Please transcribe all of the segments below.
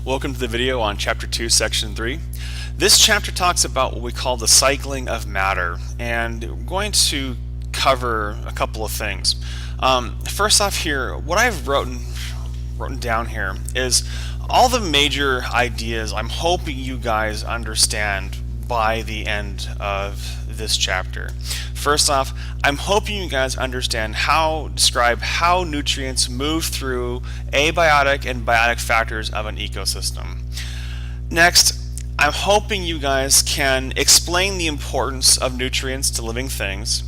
Welcome to the video on Chapter 2, Section 3. This chapter talks about what we call the cycling of matter, and we're going to cover a couple of things. First off here, what I've written down here is all the major ideas I'm hoping you guys understand by the end of this chapter. First off, I'm hoping you guys describe how nutrients move through abiotic and biotic factors of an ecosystem. Next, I'm hoping you guys can explain the importance of nutrients to living things.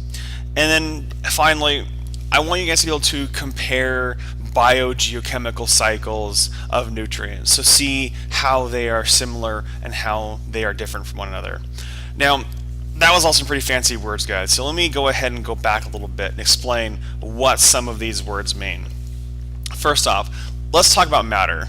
And then finally, I want you guys to be able to compare biogeochemical cycles of nutrients. So see how they are similar and how they are different from one another. Now, that was all some pretty fancy words, guys. So let me go ahead and go back a little bit and explain what some of these words mean. First off, let's talk about matter.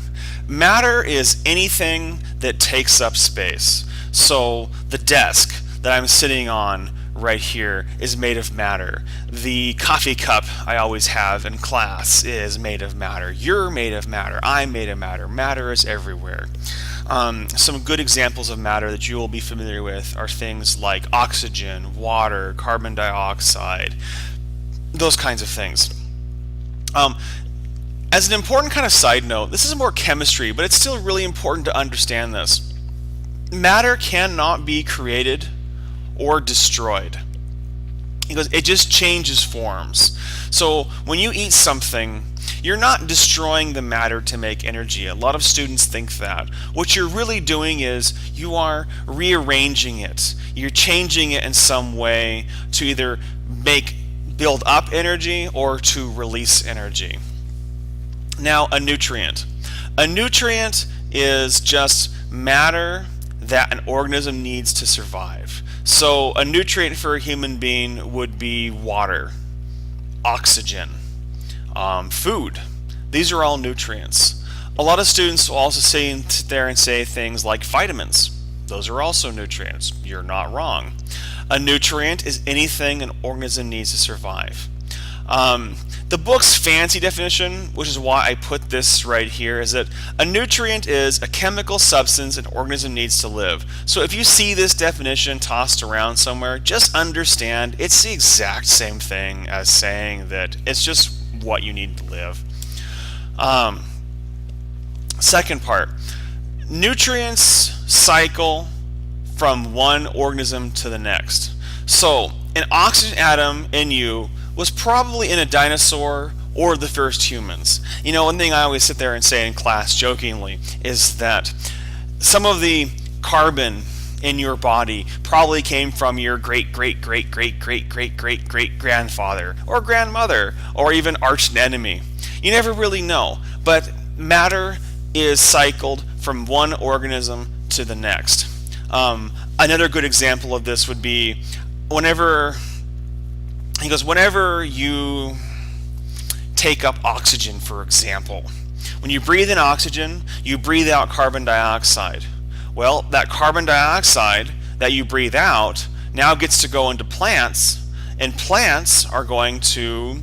Matter is anything that takes up space. So the desk that I'm sitting on right here is made of matter. The coffee cup I always have in class is made of matter. You're made of matter. I'm made of matter. Matter is everywhere. Some good examples of matter that you will be familiar with are things like oxygen, water, carbon dioxide, those kinds of things. As an important kind of side note, this is more chemistry, but it's still really important to understand this. Matter cannot be created or destroyed, because it just changes forms. So when you eat something, you're not destroying the matter to make energy. A lot of students think that. What you're really doing is you are rearranging it. You're changing it in some way to either build up energy or to release energy. Now, a nutrient. A nutrient is just matter that an organism needs to survive. So a nutrient for a human being would be water, oxygen, food. These are all nutrients. A lot of students will also sit there and say things like vitamins. Those are also nutrients. You're not wrong. A nutrient is anything an organism needs to survive. The book's fancy definition, which is why I put this right here, is that a nutrient is a chemical substance an organism needs to live. So if you see this definition tossed around somewhere, just understand it's the exact same thing as saying that it's just what you need to live. Second part, nutrients cycle from one organism to the next. So an oxygen atom in you was probably in a dinosaur or the first humans. You know, one thing I always sit there and say in class jokingly is that some of the carbon in your body probably came from your great grandfather or grandmother or even arch enemy. You never really know, but matter is cycled from one organism to the next. Another good example of this would be whenever you take up oxygen, for example. When you breathe in oxygen, you breathe out carbon dioxide. Well, that carbon dioxide that you breathe out now gets to go into plants, and plants are going to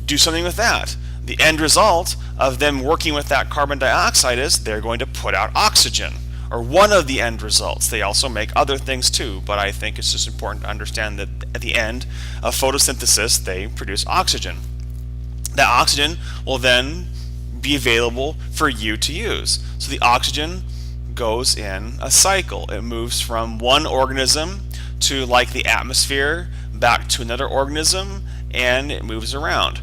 do something with that. The end result of them working with that carbon dioxide is they're going to put out oxygen, or one of the end results. They also make other things too, but I think it's just important to understand that at the end of photosynthesis, they produce oxygen. That oxygen will then be available for you to use. So the oxygen goes in a cycle. It moves from one organism to, like the atmosphere, back to another organism, and it moves around.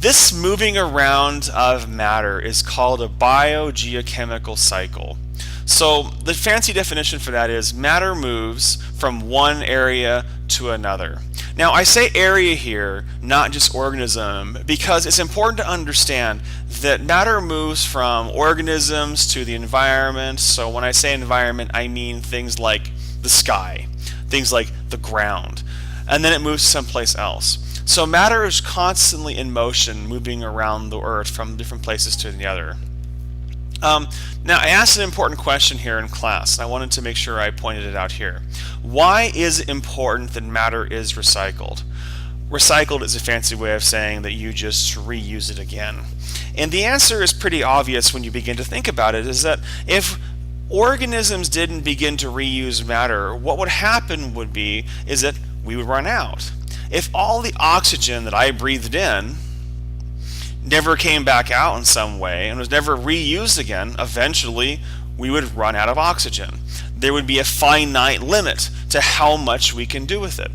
This moving around of matter is called a biogeochemical cycle. So the fancy definition for that is matter moves from one area to another. Now I say area here, not just organism, because it's important to understand that matter moves from organisms to the environment. So when I say environment, I mean things like the sky, things like the ground, and then it moves someplace else. So matter is constantly in motion, moving around the earth from different places to the other. Now, I asked an important question here in class, and I wanted to make sure I pointed it out here. Why is it important that matter is recycled? Recycled is a fancy way of saying that you just reuse it again. And the answer is pretty obvious when you begin to think about it, is that if organisms didn't begin to reuse matter, what would happen would be is that we would run out. If all the oxygen that I breathed in never came back out in some way and was never reused again, eventually we would run out of oxygen. There would be a finite limit to how much we can do with it.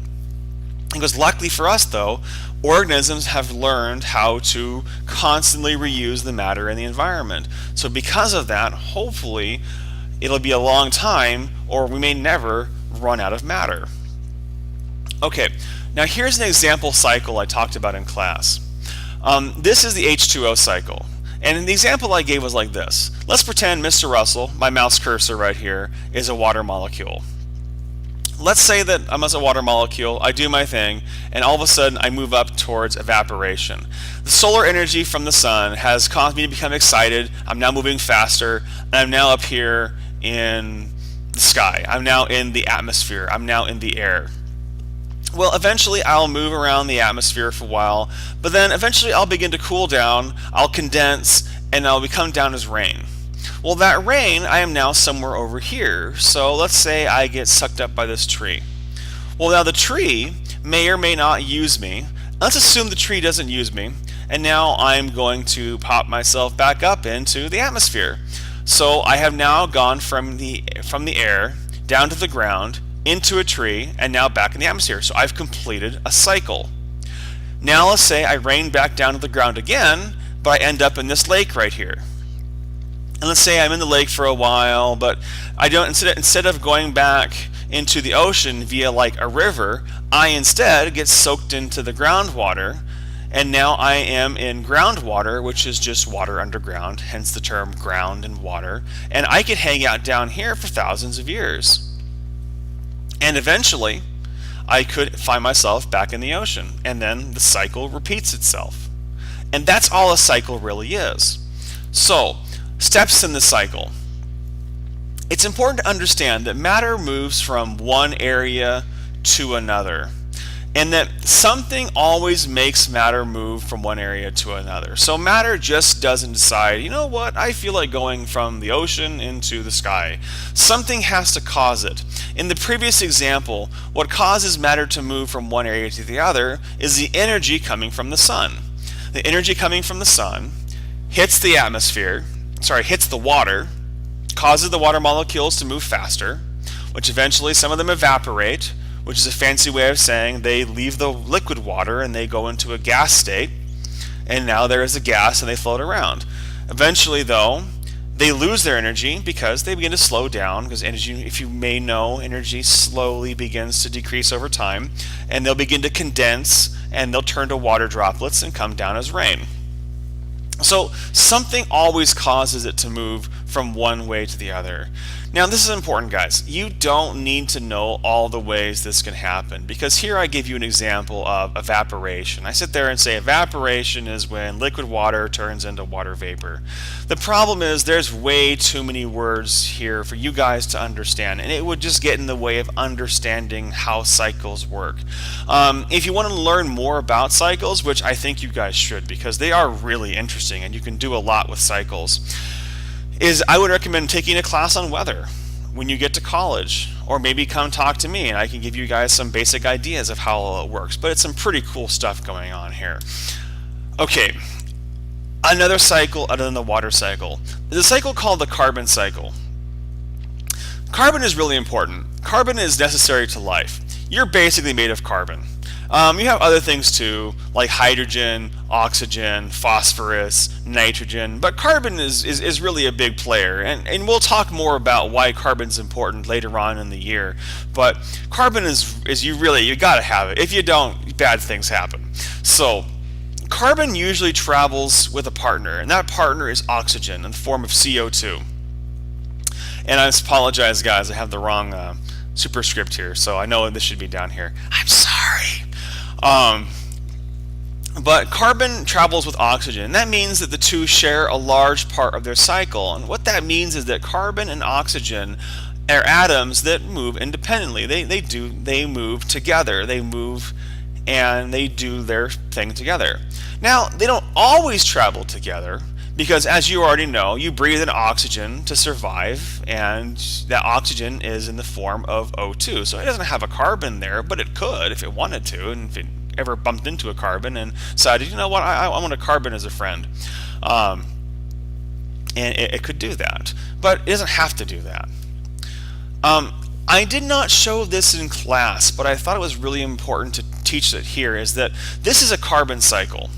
Because luckily for us though, organisms have learned how to constantly reuse the matter in the environment. So because of that, hopefully it'll be a long time, or we may never run out of matter. Okay, now here's an example cycle I talked about in class. This is the H2O cycle. And the example I gave was like this. Let's pretend Mr. Russell, my mouse cursor right here, is a water molecule. Let's say that I'm as a water molecule, I do my thing, and all of a sudden I move up towards evaporation. The solar energy from the sun has caused me to become excited. I'm now moving faster, and I'm now up here in the sky. I'm now in the atmosphere. I'm now in the air. Well, eventually I'll move around the atmosphere for a while, but then eventually I'll begin to cool down, I'll condense, and I'll become down as rain. Well, that rain, I am now somewhere over here. So let's say I get sucked up by this tree. Well, now the tree may or may not use me. Let's assume the tree doesn't use me, and now I'm going to pop myself back up into the atmosphere. So I have now gone from the air down to the ground, into a tree, and now back in the atmosphere. So I've completed a cycle. Now let's say I rain back down to the ground again, but I end up in this lake right here. And let's say I'm in the lake for a while, but I don't, instead of going back into the ocean via like a river, I instead get soaked into the groundwater, and now I am in groundwater, which is just water underground, hence the term ground and water, and I could hang out down here for thousands of years. And eventually, I could find myself back in the ocean, and then the cycle repeats itself. And that's all a cycle really is. So, steps in the cycle. It's important to understand that matter moves from one area to another, and that something always makes matter move from one area to another. So matter just doesn't decide, you know what, I feel like going from the ocean into the sky. Something has to cause it. In the previous example, what causes matter to move from one area to the other is the energy coming from the sun. The energy coming from the sun hits the atmosphere, hits the water, causes the water molecules to move faster, which eventually some of them evaporate, which is a fancy way of saying they leave the liquid water and they go into a gas state, and now there is a gas and they float around. Eventually though, they lose their energy because they begin to slow down, because energy, if you may know, energy slowly begins to decrease over time, and they'll begin to condense and they'll turn to water droplets and come down as rain. So something always causes it to move from one way to the other. Now this is important, guys. You don't need to know all the ways this can happen, because here I give you an example of evaporation. I sit there and say evaporation is when liquid water turns into water vapor. The problem is there's way too many words here for you guys to understand, and it would just get in the way of understanding how cycles work. If you want to learn more about cycles, which I think you guys should, because they are really interesting and you can do a lot with cycles, I would recommend taking a class on weather when you get to college, or maybe come talk to me and I can give you guys some basic ideas of how it works. But it's some pretty cool stuff going on here. Okay, another cycle other than the water cycle. There's a cycle called the carbon cycle. Carbon is really important. Carbon is necessary to life. You're basically made of carbon. You have other things too, like hydrogen, oxygen, phosphorus, nitrogen, but carbon is really a big player, and we'll talk more about why carbon's important later on in the year. But carbon is you gotta have it. If you don't, bad things happen. So carbon usually travels with a partner, and that partner is oxygen in the form of CO2. And I apologize, guys, I have the wrong superscript here, so I know this should be down here. I'm sorry. But carbon travels with oxygen, and that means that the two share a large part of their cycle. And what that means is that carbon and oxygen are atoms that move independently. They move together. They move and they do their thing together. Now, they don't always travel together because, as you already know, you breathe in oxygen to survive, and that oxygen is in the form of O2. So it doesn't have a carbon there, but it could if it wanted to, and if it ever bumped into a carbon and decided, you know what, I want a carbon as a friend. And it could do that, but it doesn't have to do that. I did not show this in class, but I thought it was really important to teach it here, is that this is a carbon cycle.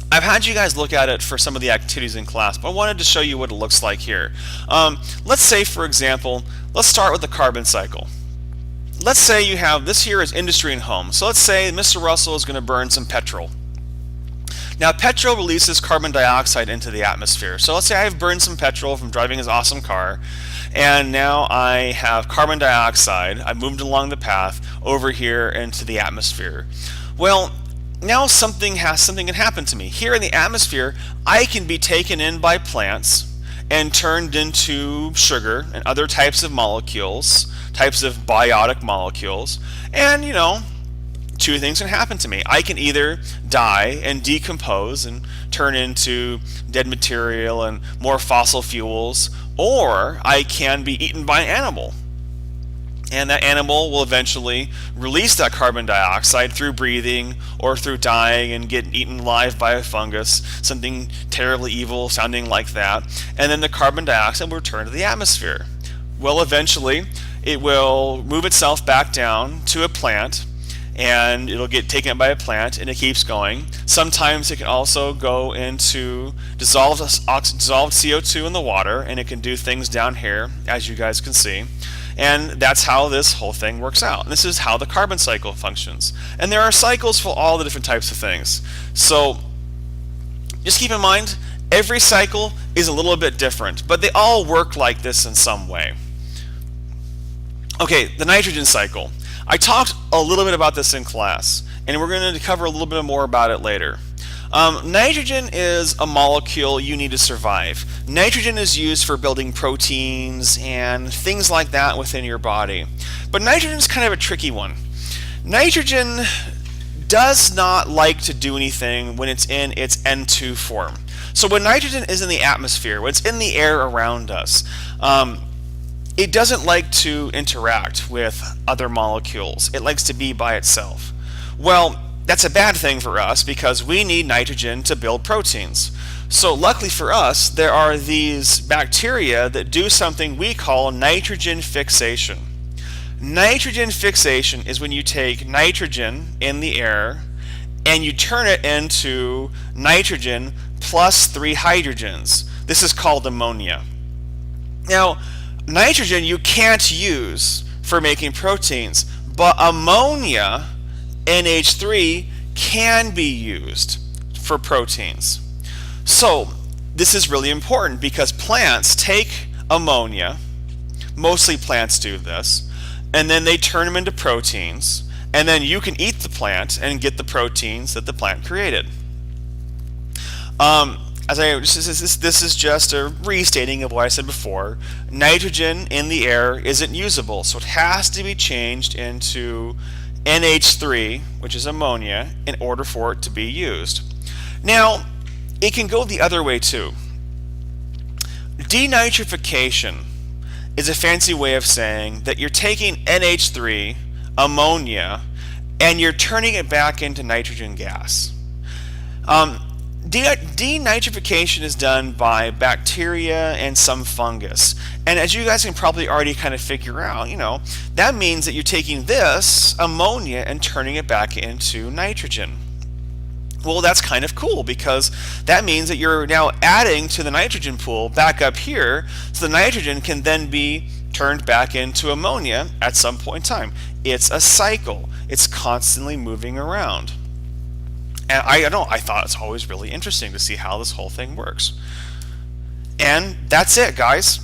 I've had you guys look at it for some of the activities in class, but I wanted to show you what it looks like here. Let's say, for example, let's start with the carbon cycle. Let's say you have, this here is industry and home. So let's say Mr. Russell is going to burn some petrol. Now, petrol releases carbon dioxide into the atmosphere. So let's say I've burned some petrol from driving his awesome car, and now I have carbon dioxide. I've moved along the path over here into the atmosphere. Well, now something can happen to me. Here in the atmosphere, I can be taken in by plants and turned into sugar and other types of molecules, types of biotic molecules, and you know, two things can happen to me. I can either die and decompose and turn into dead material and more fossil fuels, or I can be eaten by an animal. And that animal will eventually release that carbon dioxide through breathing or through dying and getting eaten alive by a fungus, something terribly evil sounding like that. And then the carbon dioxide will return to the atmosphere. Well, eventually it will move itself back down to a plant, and it'll get taken up by a plant, and it keeps going. Sometimes it can also go into dissolved CO2 in the water, and it can do things down here, as you guys can see. And that's how this whole thing works out. And this is how the carbon cycle functions. And there are cycles for all the different types of things. So just keep in mind, every cycle is a little bit different, but they all work like this in some way. Okay, the nitrogen cycle. I talked a little bit about this in class, and we're going to cover a little bit more about it later. Nitrogen is a molecule you need to survive. Nitrogen is used for building proteins and things like that within your body. But nitrogen is kind of a tricky one. Nitrogen does not like to do anything when it's in its N2 form. So when nitrogen is in the atmosphere, when it's in the air around us, it doesn't like to interact with other molecules. It likes to be by itself. Well, that's a bad thing for us because we need nitrogen to build proteins. So luckily for us, there are these bacteria that do something we call nitrogen fixation. Nitrogen fixation is when you take nitrogen in the air and you turn it into nitrogen plus 3 hydrogens. This is called ammonia. Now, nitrogen you can't use for making proteins, but ammonia, NH3, can be used for proteins. So this is really important because plants take ammonia, mostly plants do this, and then they turn them into proteins, and then you can eat the plant and get the proteins that the plant created. This is just a restating of what I said before. Nitrogen in the air isn't usable, so it has to be changed into NH3, which is ammonia, in order for it to be used. Now, it can go the other way too. Denitrification is a fancy way of saying that you're taking NH3, ammonia, and you're turning it back into nitrogen gas. Denitrification is done by bacteria and some fungus. And as you guys can probably already kind of figure out, that means that you're taking this ammonia and turning it back into nitrogen. Well, that's kind of cool because that means that you're now adding to the nitrogen pool back up here, so the nitrogen can then be turned back into ammonia at some point in time. It's a cycle. It's constantly moving around. And I thought it's always really interesting to see how this whole thing works. And that's it, guys.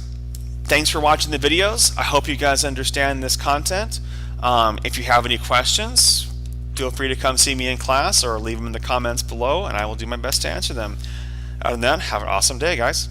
Thanks for watching the videos. I hope you guys understand this content. If you have any questions, feel free to come see me in class or leave them in the comments below, and I will do my best to answer them. Other than that, have an awesome day, guys.